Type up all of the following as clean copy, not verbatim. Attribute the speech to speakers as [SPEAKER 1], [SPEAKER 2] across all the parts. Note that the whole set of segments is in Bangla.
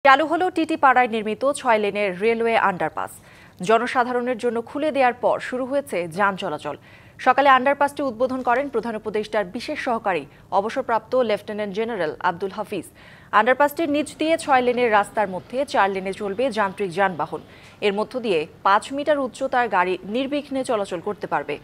[SPEAKER 1] চালু হলো টিটিপাড়ায় নির্মিত ৬ লেনের রেলওয়ে আন্ডারপাস। জনসাধারণের জন্য খুলে দেওয়ার পর শুরু হয়েছে যান চলাচল। সকালে আন্ডারপাসটি উদ্বোধন করেন প্রধান উপদেষ্টার বিশেষ সহকারী অবসরপ্রাপ্ত লেফটেন্যান্ট জেনারেল আব্দুল হাফিজ। আন্ডারপাসটির নিচ দিয়ে ৬ লেনের রাস্তার মধ্যে ৪ লেনে চলবে যান্ত্রিক যানবাহন। এর মধ্য দিয়ে ৫ মিটার উচ্চতার গাড়ি নির্বিঘ্নে চলাচল করতে পারবে।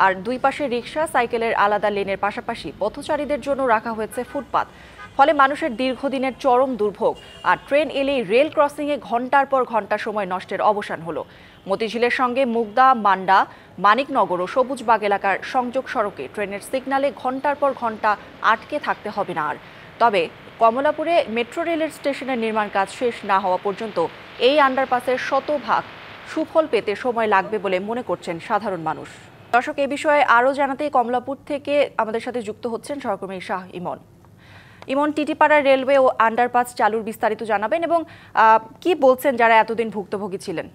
[SPEAKER 1] আর দুই পাশে রিকশা, সাইকেলের আলাদা লেনের পাশাপাশি পথচারীদের জন্য রাখা হয়েছে ফুটপাত। ফলে মানুষের দীর্ঘদিনের চরম দুর্ভোগ আর ট্রেন এলেই রেল ক্রসিংয়ে ঘন্টার পর ঘন্টা সময় নষ্টের অবসান হলো। মতিঝিলের সঙ্গে মুগদা, মান্ডা, মানিকনগর ও সবুজবাগ এলাকার সংযোগ সড়কে ট্রেনের সিগন্যালে ঘন্টার পর ঘন্টা আটকে থাকতে হবে না আর। তবে কমলাপুরে মেট্রো রেলের স্টেশনের নির্মাণ কাজ শেষ না হওয়া পর্যন্ত এই আন্ডারপাসের শতভাগ সুফল পেতে সময় লাগবে বলে মনে করছেন সাধারণ মানুষ। দর্শক, এ বিষয়ে আরও জানাতে কমলাপুর থেকে আমাদের সাথে যুক্ত হচ্ছেন সহকর্মী শাহ ইমন। ইমন, টিটিপাড়া রেলওয়ে ও আন্ডারপাস চালুর বিস্তারিত জানাবেন এবং কি বলছেন যারা এতদিন ভুক্তভোগী ছিলেন।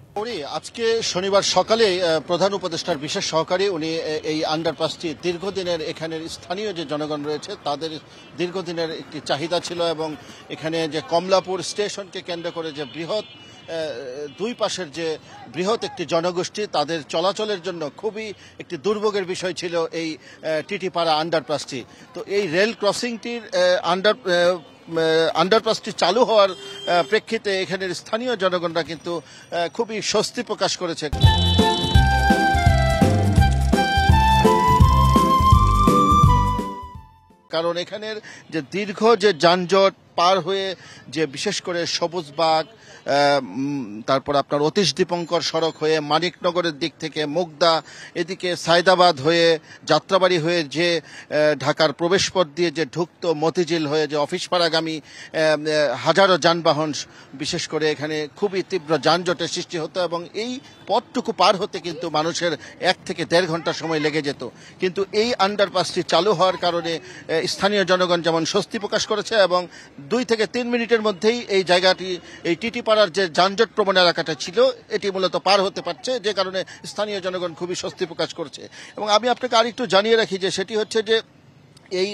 [SPEAKER 2] আজকে শনিবার সকালে প্রধান উপদেষ্টার বিশেষ সহকারী উনি এই আন্ডারপাসটি দীর্ঘদিনের এখানের স্থানীয় যে জনগণ রয়েছে তাদের দীর্ঘদিনের একটি চাহিদা ছিল এবং এখানে যে কমলাপুর স্টেশনকে কেন্দ্র করে যে বৃহৎ দুই পাশের যে বৃহৎ একটি জনগোষ্ঠী তাদের চলাচলের জন্য খুবই একটি দুর্ভোগের বিষয় ছিল এই টিটিপাড়া আন্ডারপাসটি। তো এই রেল ক্রসিংটির আন্ডারপাসটি চালু হওয়ার প্রেক্ষিতে এখানের স্থানীয় জনগণরা কিন্তু খুবই স্বস্তি প্রকাশ করেছে। কারণ এখানের যে দীর্ঘ যে যানজট পার হয়ে যে বিশেষ করে সবুজবাগ, তারপর আপনার অতীশ দীপঙ্কর সড়ক হয়ে মানিকনগরের দিক থেকে মুগদা, এদিকে সায়দাবাদ হয়ে যাত্রাবাড়ি হয়ে যে ঢাকার প্রবেশপথ দিয়ে যে ঢুকতো মতিঝিল হয়ে যে অফিসপাড়াগামী হাজারো যানবাহন বিশেষ করে এখানে খুবই তীব্র যানজটের সৃষ্টি হতো এবং এই পথটুকু পার হতে কিন্তু মানুষের ১ থেকে ১.৫ ঘন্টা সময় লেগে যেত। কিন্তু এই আন্ডারপাসটি চালু হওয়ার কারণে স্থানীয় জনগণ যেমন স্বস্তি প্রকাশ করেছে এবং ২ থেকে ৩ মিনিটের মধ্যেই এই জায়গাটি, এই টিটিপাড়ার যে যানজট প্রবণ এলাকাটা ছিল এটি মূলত পার হতে পারছে, যে কারণে স্থানীয় জনগণ খুবই স্বস্তি প্রকাশ করছে। এবং আমি আপনাকে আরেকটু জানিয়ে রাখি যে সেটি হচ্ছে যে এই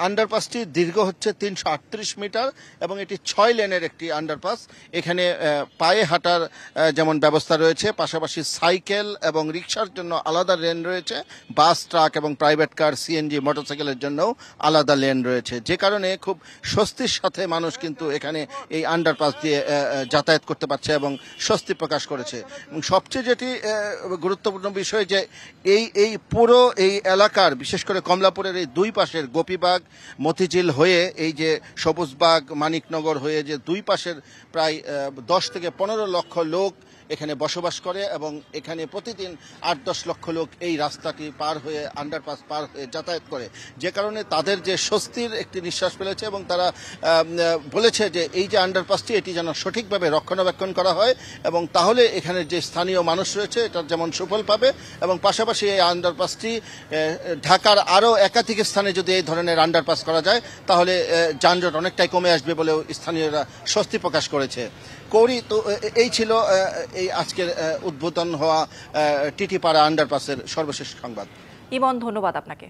[SPEAKER 2] আন্ডারপাসটি দীর্ঘ হচ্ছে ৩৩৮ মিটার এবং এটি ৬ লেনের একটি আন্ডারপাস। এখানে পায়ে হাঁটার যেমন ব্যবস্থা রয়েছে, পাশাপাশি সাইকেল এবং রিকশার জন্য আলাদা লেন রয়েছে, বাস, ট্রাক এবং প্রাইভেট কার, সিএনজি, মোটরসাইকেলের জন্যও আলাদা লেন রয়েছে, যে কারণে খুব স্বস্তির সাথে মানুষ কিন্তু এখানে এই আন্ডারপাস দিয়ে যাতায়াত করতে পারছে এবং স্বস্তি প্রকাশ করেছে। এবং সবচেয়ে যেটি গুরুত্বপূর্ণ বিষয় যে এই পুরো এই এলাকার বিশেষ করে কমলাপুরের এই দুই পাশে গোপীবাগ, মতিঝিল হয়ে এই যে সবুজবাগ, মানিকনগর হয়ে যে দুই পাশের প্রায় ১০ থেকে ১৫ লক্ষ লোক এখানে বসবাস করে এবং এখানে প্রতিদিন ৮-১০ লক্ষ লোক এই রাস্তাটি পার হয়ে আন্ডারপাস পার হয়ে যাতায়াত করে, যে কারণে তাদের যে স্বস্তির একটি নিঃশ্বাস ফেলেছে এবং তারা বলেছে যে এই যে আন্ডারপাসটি এটি যেন সঠিকভাবে রক্ষণাবেক্ষণ করা হয় এবং তাহলে এখানের যে স্থানীয় মানুষ রয়েছে এটার যেমন সুফল পাবে এবং পাশাপাশি এই আন্ডারপাসটি ঢাকার আরও একাধিক স্থানে যদি এই ধরনের আন্ডারপাস করা যায় তাহলে যানজট অনেকটাই কমে আসবে বলেও স্থানীয়রা স্বস্তি প্রকাশ করেছে। কৌরি, তো এই ছিল এই আজকের উদ্বোধন হওয়া টিটিপাড়া আন্ডারপাসের সর্বশেষ সংবাদ।
[SPEAKER 1] ইমন, ধন্যবাদ আপনাকে।